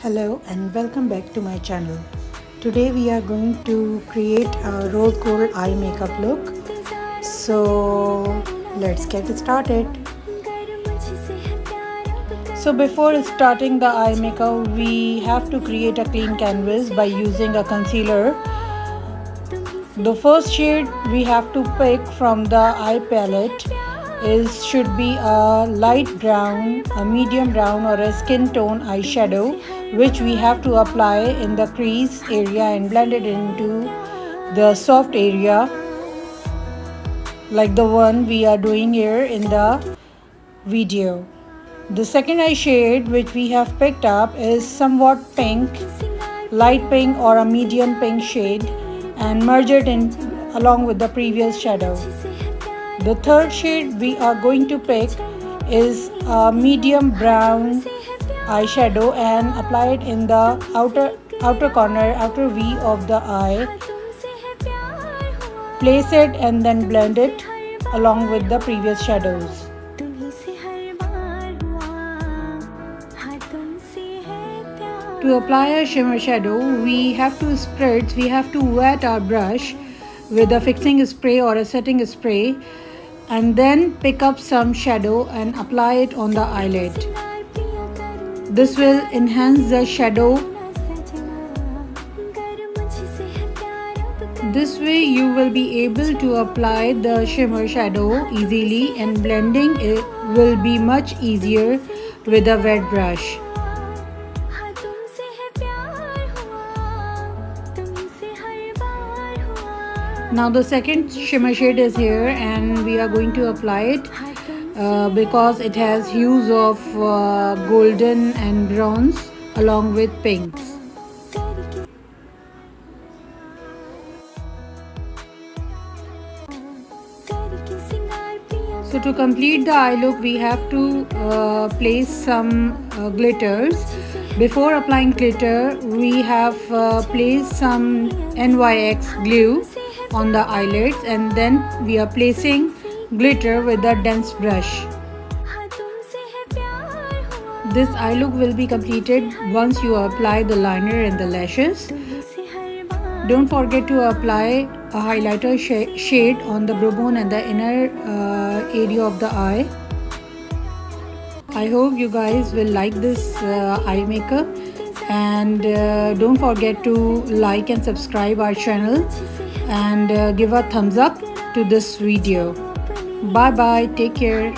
Hello and welcome back to my channel. Today we are going to create a rose gold eye makeup look. So let's get started. So before starting the eye makeup, we have to create a clean canvas by using a concealer. The first shade we have to pick from the eye palette should be a light brown, a medium brown or a skin tone eyeshadow, which we have to apply in the crease area and blend it into the soft area like the one we are doing here in the video. The second eye shade which we have picked up is somewhat pink, light pink or a medium pink shade, and merge it in along with the previous shadow. The third shade we are going to pick is a medium brown eyeshadow and apply it in the outer corner, outer V of the eye. Place it and then blend it along with the previous shadows. To apply a shimmer shadow, we have to wet our brush with a fixing spray or a setting spray and then pick up some shadow and apply it on the eyelid. This will enhance the shadow. This way you will be able to apply the shimmer shadow easily and blending it will be much easier with a wet brush. Now the second shimmer shade is here and we are going to apply it because it has hues of golden and bronze along with pinks. So to complete the eye look, we have to place some glitters. Before applying glitter, we have placed some NYX glue on the eyelids and then we are placing glitter with a dense brush. This eye look will be completed once you apply the liner and the lashes. Don't forget to apply a highlighter shade on the brow bone and the inner area of the eye. I hope you guys will like this eye makeup, and don't forget to like and subscribe our channel and give a thumbs up to this video. Bye bye, take care.